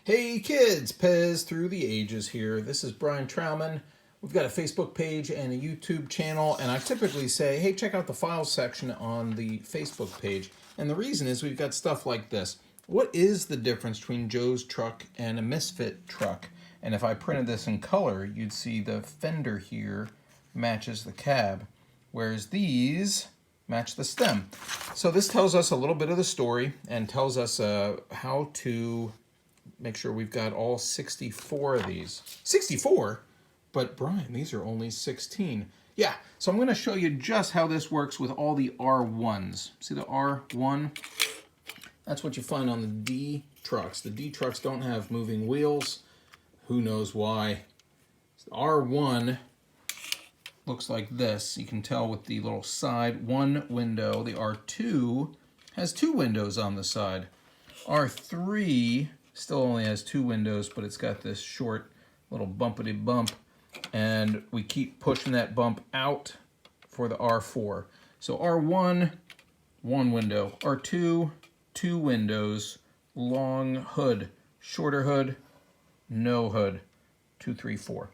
Hey kids, Pez through the ages here. This is Brian Trauman. We've got a Facebook page and a YouTube channel, and I typically say, hey, check out the files section on the Facebook page. And the reason is we've got stuff like this. What is the difference between Joe's truck and a Misfit truck? And if I printed this in color, you'd see the fender here matches the cab, whereas these match the stem. So this tells us a little bit of the story and tells us how to make sure we've got all 64 of these. 64? But Brian, these are only 16. Yeah, so I'm going to show you just how this works with all the R1s. See the R1? That's what you find on the D trucks. The D trucks don't have moving wheels. Who knows why? R1 looks like this. You can tell with the little side one window. The R2 has two windows on the side. R3 still only has two windows, but it's got this short little bumpity bump, and we keep pushing that bump out for the R4. So R1, one window. R2, two windows, long hood. Shorter hood, no hood. 2, 3, 4.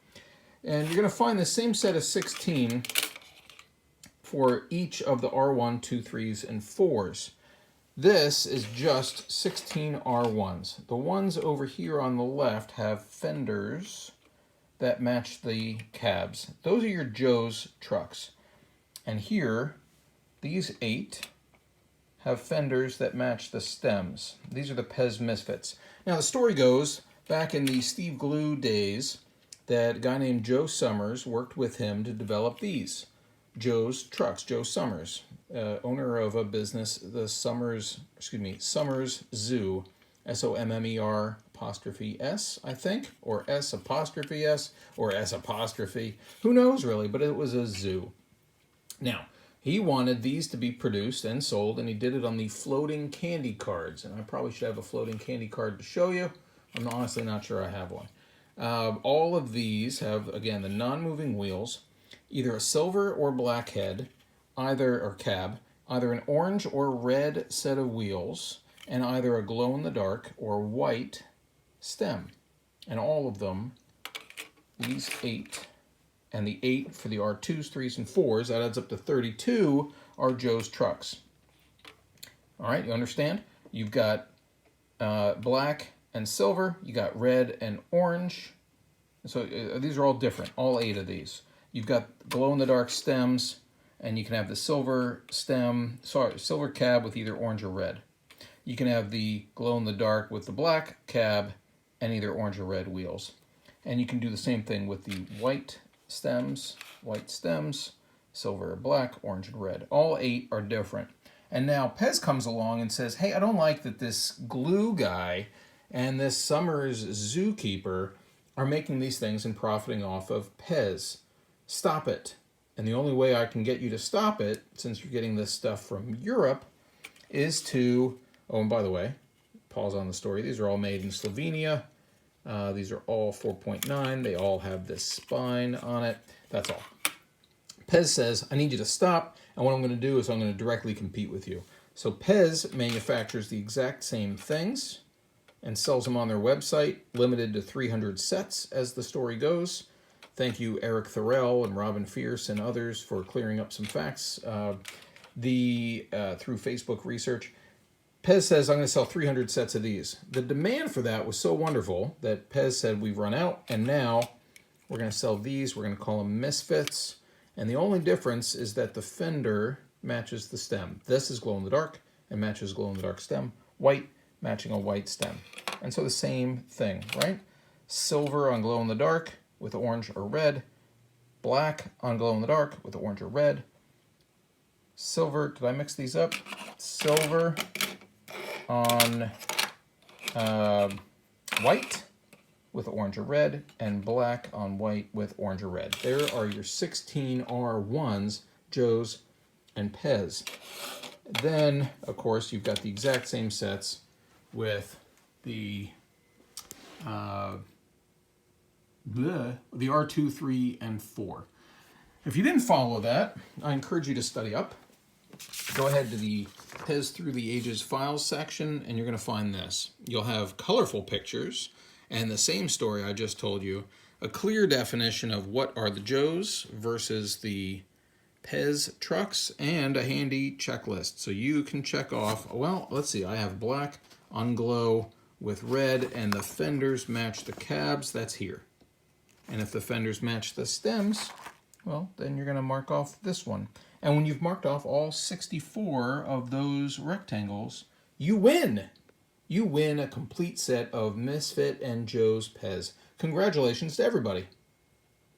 And you're going to find the same set of 16 for each of the R1, 2, 3s, and 4s. This is just 16 R1s. The ones over here on the left have fenders that match the cabs. Those are your Joe's trucks. And here, these 8 have fenders that match the stems. These are the Pez Misfits. Now the story goes, back in the Steve Glue days, that a guy named Joe Summers worked with him to develop these. Joe's trucks, Joe Summers, owner of a business, the Summers Zoo, S-O-M-M-E-R apostrophe S, I think, or S apostrophe S, or S apostrophe, who knows really, but it was a zoo. Now, he wanted these to be produced and sold, and he did it on the floating candy cards, and I probably should have a floating candy card to show you. I'm honestly not sure I have one. All of these have, again, the non-moving wheels, either a silver or black head, or cab, either an orange or red set of wheels, and either a glow-in-the-dark or white stem. And all of them, these 8, and the 8 for the R2s, 3s, and 4s, that adds up to 32, are Joe's trucks. All right, you understand? You've got black and silver, you got red and orange. So these are all different, all 8 of these. You've got glow-in-the-dark stems, and you can have the silver silver cab with either orange or red. You can have the glow-in-the-dark with the black cab and either orange or red wheels. And you can do the same thing with the white stems, silver or black, orange and red. All 8 are different. And now Pez comes along and says, hey, I don't like that this glue guy and this Summers zookeeper are making these things and profiting off of Pez. Stop it. And the only way I can get you to stop it, since you're getting this stuff from Europe, is to, oh, and by the way, pause on the story, these are all made in Slovenia. These are all 4.9. They all have this spine on it. That's all. Pez says, I need you to stop, and what I'm going to do is I'm going to directly compete with you. So Pez manufactures the exact same things and sells them on their website, limited to 300 sets, as the story goes. Thank you, Eric Thorell and Robin Fierce and others for clearing up some facts through Facebook research. Pez says, I'm going to sell 300 sets of these. The demand for that was so wonderful that Pez said, we've run out, and now we're going to sell these. We're going to call them Misfits. And the only difference is that the fender matches the stem. This is glow-in-the-dark and matches glow-in-the-dark stem. White matching a white stem. And so the same thing, right? Silver on glow-in-the-dark with orange or red. Black on glow-in-the-dark with orange or red. Silver, did I mix these up? Silver on white with orange or red, and black on white with orange or red. There are your 16 R1s, Joe's and Pez. Then, of course, you've got the exact same sets with the R2, 3, and 4. If you didn't follow that, I encourage you to study up. go ahead to the Pez Through the Ages files section, and you're going to find this. You'll have colorful pictures, and the same story I just told you, a clear definition of what are the Joes versus the Pez trucks, and a handy checklist. So you can check off, well, let's see, I have black on glow with red, and the fenders match the cabs. That's here. And if the fenders match the stems, well, then you're going to mark off this one. And when you've marked off all 64 of those rectangles, you win. You win a complete set of Misfit and Joe's Pez. Congratulations to everybody.